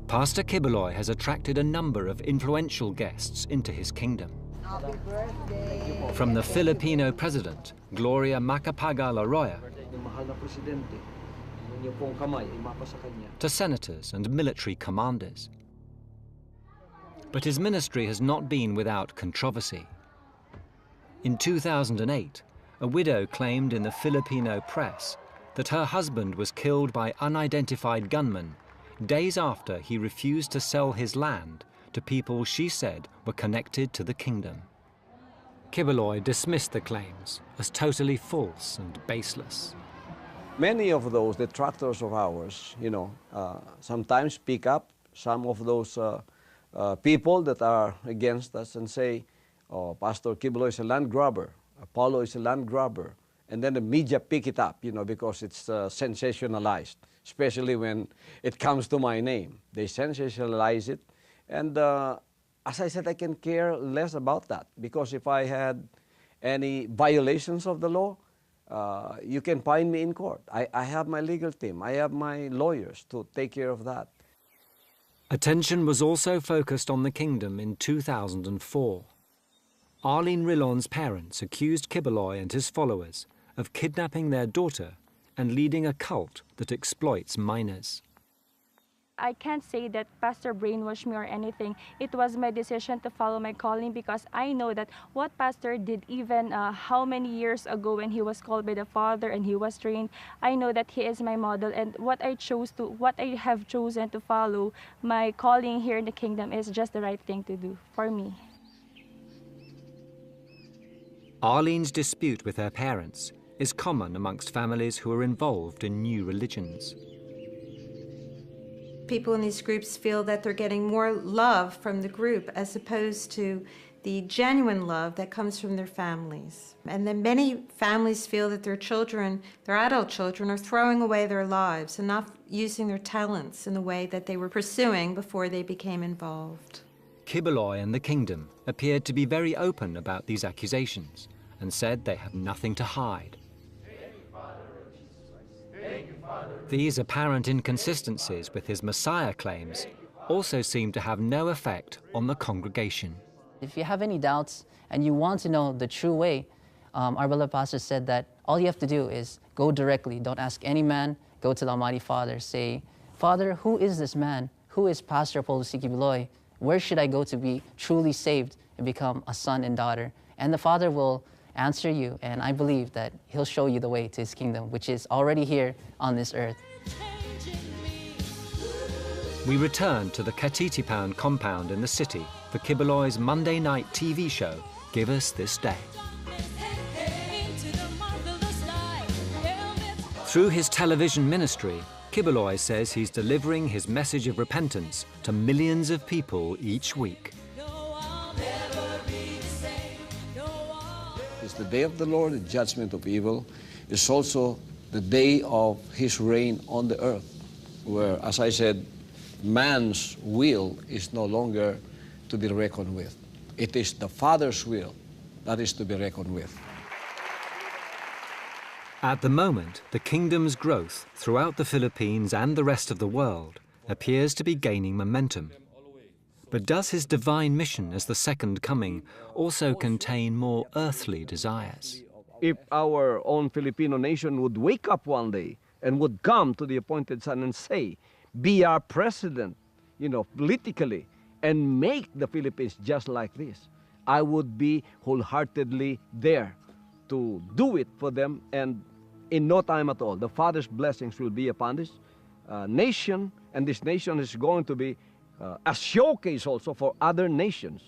Pastor Kibuloy has attracted a number of influential guests into his kingdom. From the Filipino president, Gloria Macapagal Arroyo, to senators and military commanders. But his ministry has not been without controversy. In 2008, a widow claimed in the Filipino press that her husband was killed by unidentified gunmen days after he refused to sell his land to people she said were connected to the kingdom. Kibuloy dismissed the claims as totally false and baseless. Many of those detractors of ours, sometimes pick up some of those people that are against us and say, oh, Pastor Kibuloy is a land grabber, Apollo is a land grabber. And then the media pick it up, because it's sensationalized, especially when it comes to my name. They sensationalize it. And as I said, I can care less about that, because if I had any violations of the law, you can find me in court. I have my legal team. I have my lawyers to take care of that. Attention was also focused on the kingdom in 2004. Arlene Rilon's parents accused Kibuloy and his followers of kidnapping their daughter and leading a cult that exploits minors. I can't say that Pastor brainwashed me or anything. It was my decision to follow my calling, because I know that what Pastor did even how many years ago when he was called by the Father and he was trained, I know that he is my model, and what I have chosen to follow, my calling here in the kingdom, is just the right thing to do for me. Arlene's dispute with her parents is common amongst families who are involved in new religions. People in these groups feel that they're getting more love from the group as opposed to the genuine love that comes from their families. And then many families feel that their children, their adult children, are throwing away their lives and not using their talents in the way that they were pursuing before they became involved. Kibuloy and the kingdom appeared to be very open about these accusations and said they have nothing to hide. These apparent inconsistencies with his Messiah claims also seem to have no effect on the congregation. If you have any doubts and you want to know the true way, our beloved pastor said that all you have to do is go directly. Don't ask any man. Go to the Almighty Father. Say, Father, who is this man? Who is Pastor Apollo C. Kibuloy? Where should I go to be truly saved and become a son and daughter? And the Father will answer you, and I believe that he'll show you the way to his kingdom, which is already here on this earth. We return to the Katitipan compound in the city for Kibuloy's Monday night TV show, Give Us This Day. Through his television ministry, Kibuloy says he's delivering his message of repentance to millions of people each week. It's the day of the Lord, the judgment of evil. It's also the day of his reign on the earth, where, as I said, man's will is no longer to be reckoned with. It is the Father's will that is to be reckoned with. At the moment, the kingdom's growth throughout the Philippines and the rest of the world appears to be gaining momentum. But does his divine mission as the second coming also contain more earthly desires? If our own Filipino nation would wake up one day and would come to the appointed Son and say, be our president, politically, and make the Philippines just like this, I would be wholeheartedly there to do it for them, and in no time at all, the Father's blessings will be upon this nation, and this nation is going to be a showcase also for other nations.